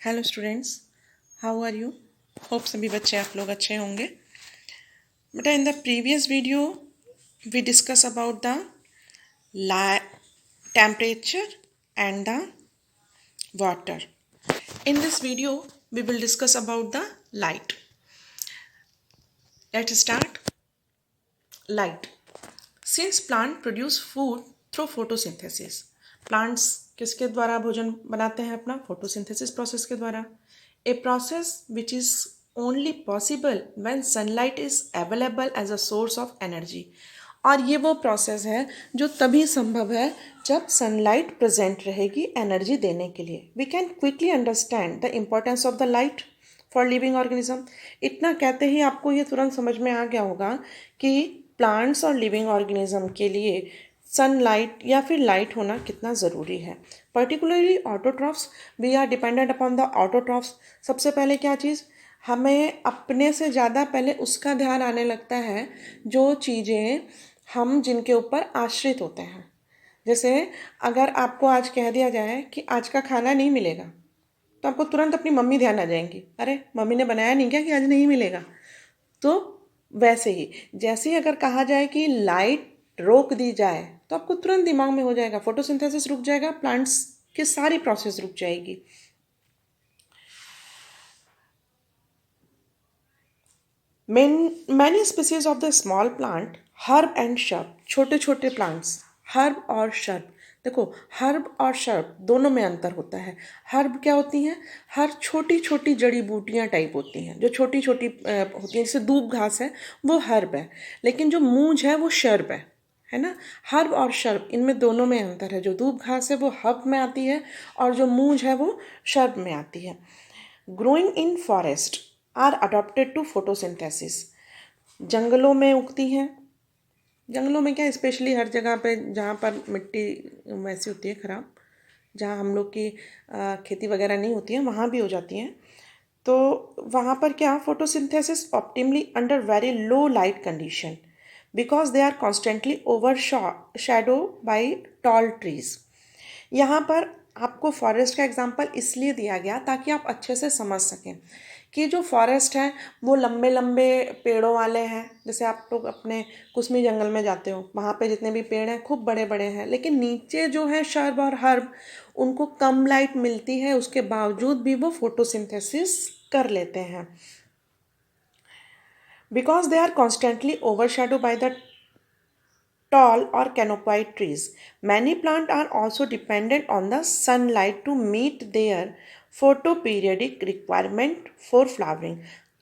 Hello students, how are you? Hope सभी बच्चे आप लोग अच्छे होंगे। बेटा, in the previous video we discuss about the temperature and the water. In this video we will discuss about the light. Let's start. Light. Since plant produce food through photosynthesis. Plants किसके द्वारा भोजन बनाते हैं? अपना photosynthesis process के द्वारा. A process which is only possible when sunlight is available as a source of energy. और ये वो प्रोसेस है जो तभी संभव है जब सनलाइट प्रेजेंट रहेगी एनर्जी देने के लिए. We can quickly understand the importance of the light for living organism. इतना कहते ही आपको ये तुरंत समझ में आ गया होगा कि प्लांट्स और लिविंग ऑर्गेनिज्म के लिए सनलाइट या फिर लाइट होना कितना ज़रूरी है. Particularly autotrophs, we are dependent upon the autotrophs. सबसे पहले क्या चीज़, हमें अपने से ज़्यादा पहले उसका ध्यान आने लगता है जो चीज़ें हम जिनके ऊपर आश्रित होते हैं. जैसे अगर आपको आज कह दिया जाए कि आज का खाना नहीं मिलेगा, तो आपको तुरंत अपनी मम्मी ध्यान आ जाएंगी. अरे मम्मी ने बनाया नहीं क्या कि आज नहीं मिलेगा? तो वैसे ही जैसे ही अगर कहा जाए कि लाइट रोक दी जाए तो आपको तुरंत दिमाग में हो जाएगा फोटोसिंथेसिस रुक जाएगा, प्लांट्स की सारी प्रोसेस रुक जाएगी. Many species of the small plant, herb and shrub, छोटे छोटे प्लांट्स, हर्ब और शर्ब. देखो, हर्ब और शर्ब दोनों में अंतर होता है. हर्ब क्या होती हैं? हर छोटी छोटी जड़ी बूटियाँ टाइप होती हैं, जो छोटी छोटी होती हैं. जैसे दूब घास है वो हर्ब है, लेकिन जो मूंज है वो शर्ब है ना. हर्ब और शर्ब, इनमें दोनों में अंतर है. जो दूब घास है वो हर्ब में आती है और जो मूंज है वो शर्ब में आती है. Growing in forest are adopted to photosynthesis. जंगलों में उगती हैं. जंगलों में क्या, स्पेशली हर जगह पे जहाँ पर मिट्टी वैसी होती है ख़राब, जहाँ हम लोग की खेती वगैरह नहीं होती है, वहाँ भी हो जाती हैं. तो वहाँ पर क्या, photosynthesis optimally under very low light condition because they are constantly over shadow by tall trees. यहाँ पर आपको फॉरेस्ट का एग्जांपल इसलिए दिया गया ताकि आप अच्छे से समझ सकें कि जो फॉरेस्ट है वो लंबे लंबे पेड़ों वाले हैं. जैसे आप लोग अपने कुसमी जंगल में जाते हो, वहाँ पे जितने भी पेड़ हैं खूब बड़े बड़े हैं, लेकिन नीचे जो है शर्ब और हर्ब, उनको कम लाइट मिलती है, उसके बावजूद भी वो फोटोसिंथेसिस कर लेते हैं. Because they are constantly overshadow by the tall or canopied trees. Many plants are also dependent on the sunlight to meet their photoperiodic requirement for flowering.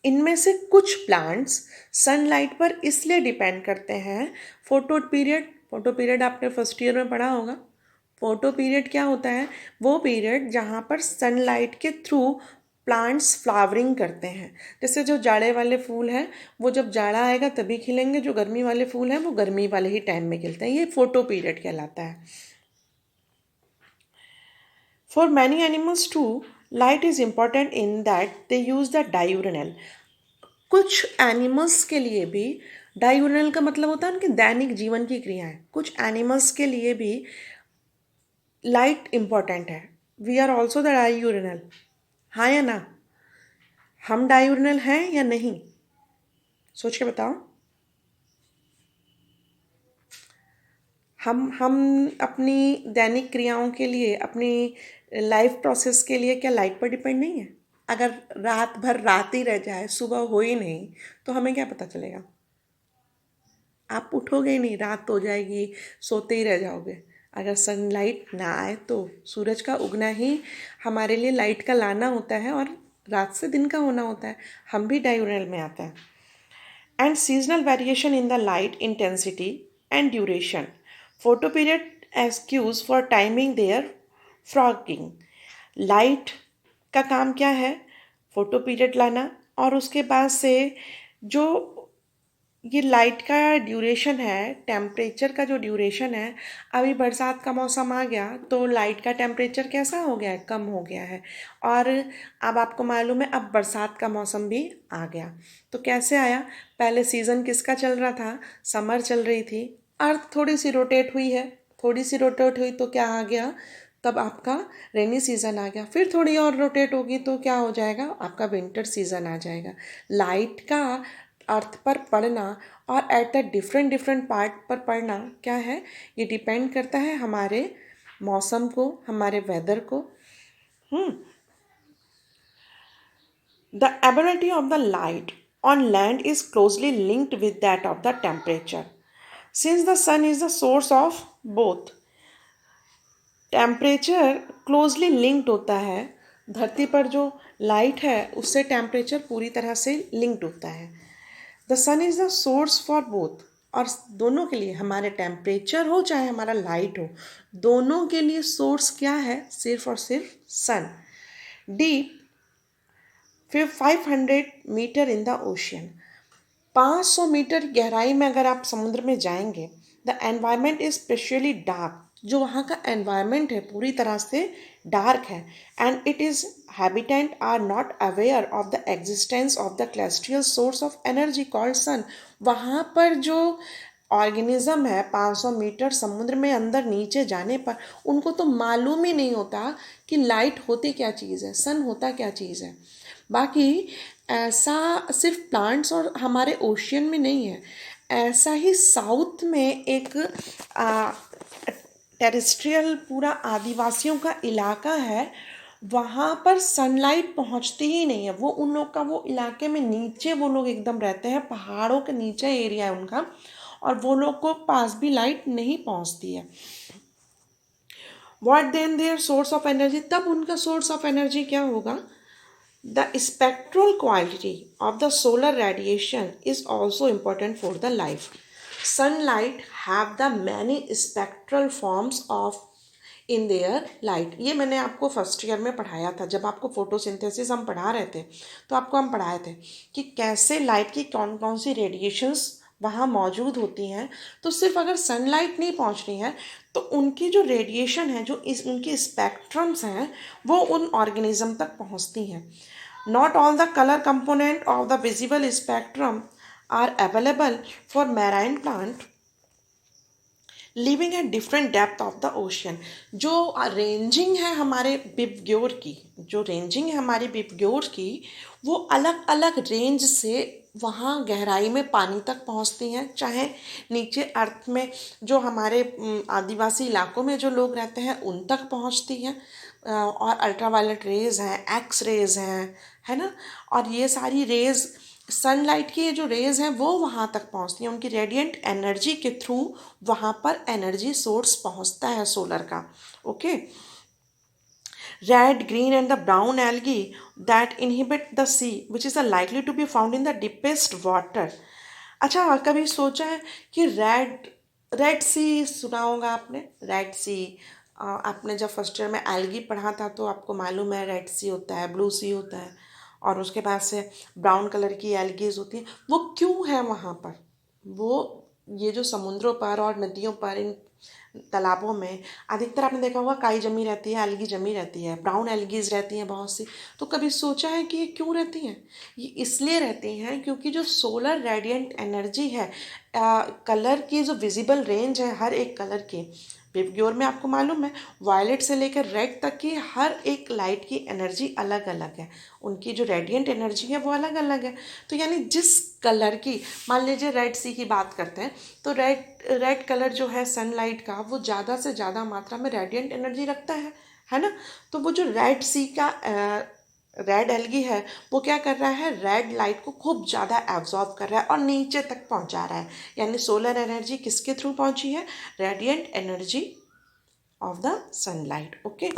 इनमें से कुछ प्लांट्स सनलाइट पर इसलिए डिपेंड करते हैं. फोटो पीरियड आपने first year में पढ़ा होगा. फोटो पीरियड क्या होता है? वो पीरियड जहाँ पर सनलाइट के थ्रू प्लांट्स फ्लावरिंग करते हैं. जैसे जो जाड़े वाले फूल हैं वो जब जाड़ा आएगा तभी खिलेंगे, जो गर्मी वाले फूल हैं वो गर्मी वाले ही टाइम में खिलते हैं. ये फोटो पीरियड कहलाता है. For many animals too, light is important in that they use the diurnal. कुछ एनिमल्स के लिए भी, डायूरनल का मतलब होता है उनके दैनिक जीवन की क्रियाएं. कुछ एनिमल्स के लिए भी लाइट इम्पॉर्टेंट है. We are also the diurnal. हाँ या ना? हम डायूरनल हैं या नहीं? सोच के बताओ. हम अपनी दैनिक क्रियाओं के लिए, अपनी लाइफ प्रोसेस के लिए क्या लाइट पर डिपेंड नहीं है? अगर रात भर रात ही रह जाए, सुबह हो ही नहीं, तो हमें क्या पता चलेगा? आप उठोगे ही नहीं, रात हो जाएगी, सोते ही रह जाओगे. अगर सनलाइट ना आए तो सूरज का उगना ही हमारे लिए लाइट का लाना होता है और रात से दिन का होना होता है. हम भी डायूरनल में आता है. And seasonal variation in the light intensity and duration. Photoperiod as cues for timing their frogging. Light का काम क्या है? फोटो पीरियड लाना. और उसके बाद से जो ये लाइट का ड्यूरेशन है, टेम्परेचर का जो ड्यूरेशन है, अभी बरसात का मौसम आ गया तो लाइट का टेम्परेचर कैसा हो गया है? कम हो गया है. और अब आपको मालूम है अब बरसात का मौसम भी आ गया. तो कैसे आया? पहले सीज़न किसका चल रहा था? समर चल रही थी. अर्थ थोड़ी सी रोटेट हुई है, थोड़ी सी रोटेट हुई तो क्या आ गया? तब आपका रेनी सीज़न आ गया। फिर थोड़ी और रोटेट होगी तो क्या हो जाएगा, आपका विंटर सीज़न आ जाएगा। लाइट का अर्थ पर पड़ना और at the different different part पर पड़ना क्या है, ये डिपेंड करता है हमारे मौसम को, हमारे वेदर को। The ability of the light on land is closely linked with that of the temperature. Since the sun is the source of both, temperature closely linked होता है। धरती पर जो लाइट है उससे टेम्परेचर पूरी तरह से लिंक्ड होता है। The sun is the source for both, और दोनों के लिए, हमारे टेम्परेचर हो चाहे हमारा लाइट हो, दोनों के लिए सोर्स क्या है, सिर्फ और सिर्फ sun. Deep 500 meter in the ocean, 500 meter गहराई में अगर आप समुद्र में जाएंगे, the environment is specially dark, जो वहाँ का एनवायरमेंट है पूरी तरह से डार्क है। And it is habitant are not aware of the existence of the terrestrial source of energy called sun. वहाँ पर जो ऑर्गेनिज्म है 500 मीटर समुद्र में अंदर नीचे जाने पर, उनको तो मालूम ही नहीं होता कि लाइट होती क्या चीज़ है, सन होता क्या चीज़ है। बाकी ऐसा सिर्फ प्लांट्स और हमारे ओशियन में नहीं है, ऐसा ही साउथ में एक टेरेस्ट्रियल पूरा आदिवासियों का इलाका है, वहाँ पर सनलाइट पहुँचती ही नहीं है। वो उन लोग का वो इलाके में नीचे वो लोग एकदम रहते हैं, पहाड़ों के नीचे एरिया है उनका, और वो लोग को पास भी लाइट नहीं पहुँचती है। What then their source of energy, तब उनका सोर्स ऑफ एनर्जी क्या होगा। The spectral quality of the solar radiation is also important for the life. Sunlight have the many spectral forms of in their light. ये मैंने आपको first year में पढ़ाया था, जब आपको फोटोसिंथेसिस हम पढ़ा रहे थे तो आपको हम पढ़ाए थे कि कैसे लाइट की कौन कौन सी रेडिएशंस वहाँ मौजूद होती हैं। तो सिर्फ अगर सनलाइट नहीं पहुँच रही है तो उनकी जो रेडिएशन है, जो उनकी स्पेक्ट्रम्स हैं, वो उन ऑर्गेनिज्म तक पहुँचती हैं। Not all the color component of the visible spectrum are available for marine plant living at different depth of the ocean. जो रेंजिंग है हमारे बिबग्योर की, जो रेंजिंग है हमारी बिबग्योर की, वो अलग अलग रेंज से वहाँ गहराई में पानी तक पहुँचती हैं। चाहे नीचे अर्थ में जो हमारे आदिवासी इलाकों में जो लोग रहते हैं उन तक पहुँचती हैं, और अल्ट्रावायलेट रेज़ हैं, एक्स रेज़ हैं, है ना। और ये सारी रेज़, सनलाइट की ये जो रेज़ हैं वो वहाँ तक पहुँचती हैं, उनकी रेडिएंट एनर्जी के थ्रू वहाँ पर एनर्जी सोर्स पहुँचता है सोलर का। Okay. Red, green and the brown algae that inhibit the sea which is likely to be found in the deepest water. अच्छा, कभी सोचा है कि रेड सी सुना होगा आपने, रेड सी। आपने जब फर्स्ट ईयर में एल्गी पढ़ा था तो आपको मालूम है रेड सी होता है, ब्लू सी होता है, और उसके बाद से ब्राउन कलर की एल्गीज होती हैं। वो क्यों है वहाँ पर, वो ये जो समुद्रों पर और नदियों पर, इन तालाबों में अधिकतर आपने देखा होगा काई जमी रहती है, एल्गी जमी रहती है, ब्राउन एल्गीज रहती हैं बहुत सी। तो कभी सोचा है कि ये क्यों रहती हैं। ये इसलिए रहती हैं क्योंकि जो सोलर रेडिएंट एनर्जी है, कलर की जो विजिबल रेंज है हर एक कलर की, बिबग्योर में आपको मालूम है वायलेट से लेकर रेड तक की हर एक लाइट की एनर्जी अलग अलग है, उनकी जो रेडिएंट एनर्जी है वो अलग अलग है। तो यानी जिस कलर की, मान लीजिए रेड सी की बात करते हैं, तो रेड कलर जो है सनलाइट का, वो ज़्यादा से ज़्यादा मात्रा में रेडिएंट एनर्जी रखता है ना। तो वो जो रेड सी का रेड एल्गी है वो क्या कर रहा है, रेड लाइट को खूब ज़्यादा एब्जॉर्ब कर रहा है और नीचे तक पहुंचा रहा है। यानी सोलर एनर्जी किसके थ्रू पहुंची है, radiant energy of the sunlight. Okay.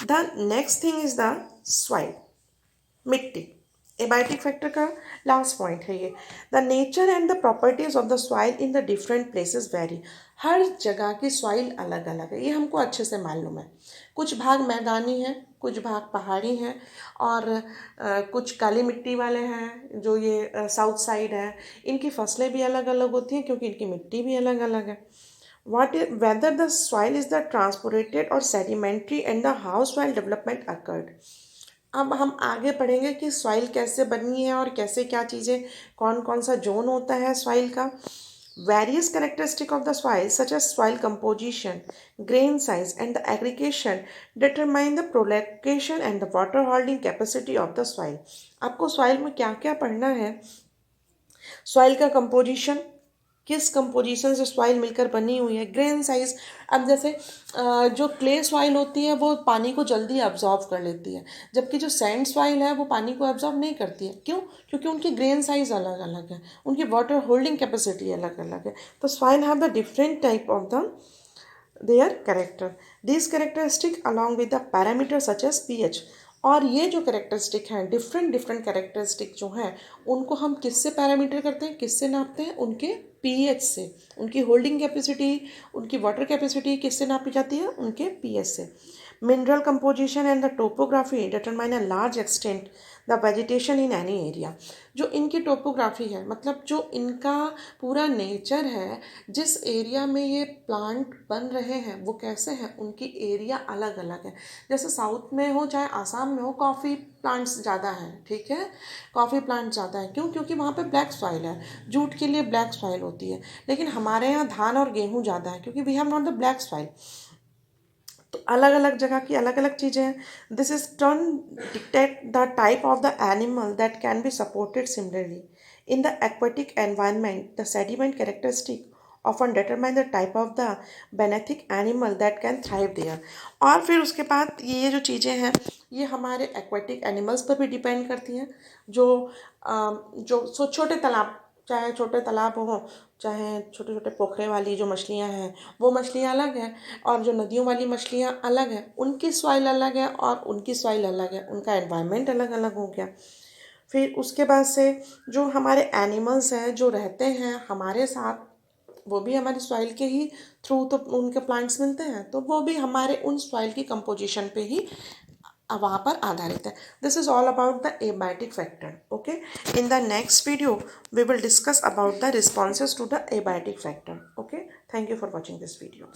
The next thing is the soil, मिट्टी। एबायोटिक फैक्टर का लास्ट पॉइंट है ये। The nature and the properties of the soil in the different places vary. हर जगह की सॉइल अलग अलग है, ये हमको अच्छे से मालूम है। कुछ भाग मैदानी हैं, कुछ भाग पहाड़ी हैं, और कुछ काली मिट्टी वाले हैं जो ये साउथ साइड है। इनकी फसलें भी अलग अलग होती हैं क्योंकि इनकी मिट्टी भी अलग अलग है। Whether the soil is the transported or sedimentary and the how soil development occurred. अब हम आगे पढ़ेंगे कि सॉइल कैसे बनी है और कैसे क्या चीज़ें, कौन कौन सा जोन होता है सॉइल का। Various characteristics of the soil such as soil composition, grain size and the aggregation determine the proliferation and the water holding capacity of the soil. आपको soil में क्या क्या पढ़ना है? सॉइल का कंपोजिशन, किस कंपोजिशन से सॉइल मिलकर बनी हुई है, ग्रेन साइज। अब जैसे जो क्ले सॉइल होती है वो पानी को जल्दी अब्जॉर्व कर लेती है, जबकि जो सैंड सॉइल है वो पानी को अब्जॉर्व नहीं करती है। क्यों? क्योंकि उनकी ग्रेन साइज अलग अलग है, उनकी वाटर होल्डिंग कैपेसिटी अलग अलग है। तो soil have the different type of the their character. These characteristic along with the parameters such as pH, और ये जो कैरेक्टरिस्टिक हैं, डिफरेंट डिफरेंट कैरेक्टरिस्टिक जो हैं, उनको हम किससे पैरामीटर करते हैं, किससे नापते हैं? उनके पीएच से। उनकी होल्डिंग कैपेसिटी, उनकी वाटर कैपेसिटी किससे नापी जाती है? उनके पीएच से। Mineral composition and the topography determine a large extent the vegetation in any area. जो इनकी टोपोग्राफी है, मतलब जो इनका पूरा नेचर है, जिस एरिया में ये प्लांट बन रहे हैं वो कैसे हैं, उनकी एरिया अलग अलग है। जैसे साउथ में हो चाहे आसाम में हो, कॉफ़ी प्लांट्स ज़्यादा हैं, ठीक है, कॉफ़ी प्लांट ज़्यादा है। क्यों? क्योंकि वहाँ पे ब्लैक सॉइल है, जूट के लिए ब्लैक सॉइल होती है। लेकिन हमारे यहाँ धान और गेहूँ ज़्यादा है, क्योंकि we have not the black soil. तो अलग अलग जगह की अलग अलग चीज़ें हैं। This is turn detect the type of the animal that can be supported similarly in the aquatic environment. The sediment characteristic often determine the type of the benthic animal that can thrive there. और फिर उसके बाद ये जो चीज़ें हैं ये हमारे एक्वेटिक एनिमल्स पर भी डिपेंड करती हैं। जो छोटे तालाब, चाहे छोटे तालाब हो, चाहे छोटे छोटे पोखरे वाली जो मछलियाँ हैं वो मछलियाँ अलग हैं, और जो नदियों वाली मछलियाँ अलग हैं। उनकी सॉइल अलग है और उनकी सॉइल अलग है, उनका एनवायरनमेंट अलग अलग हो गया। फिर उसके बाद से जो हमारे एनिमल्स हैं जो रहते हैं हमारे साथ, वो भी हमारी सॉइल के ही थ्रू तो उनके प्लांट्स मिलते हैं, तो वो भी हमारे उन सॉइल की कंपोजिशन पे ही वहाँ पर आधारित है। This is all about the abiotic factor. Okay, in the next video we will discuss about the responses to the abiotic factor. Okay, thank you for watching this video.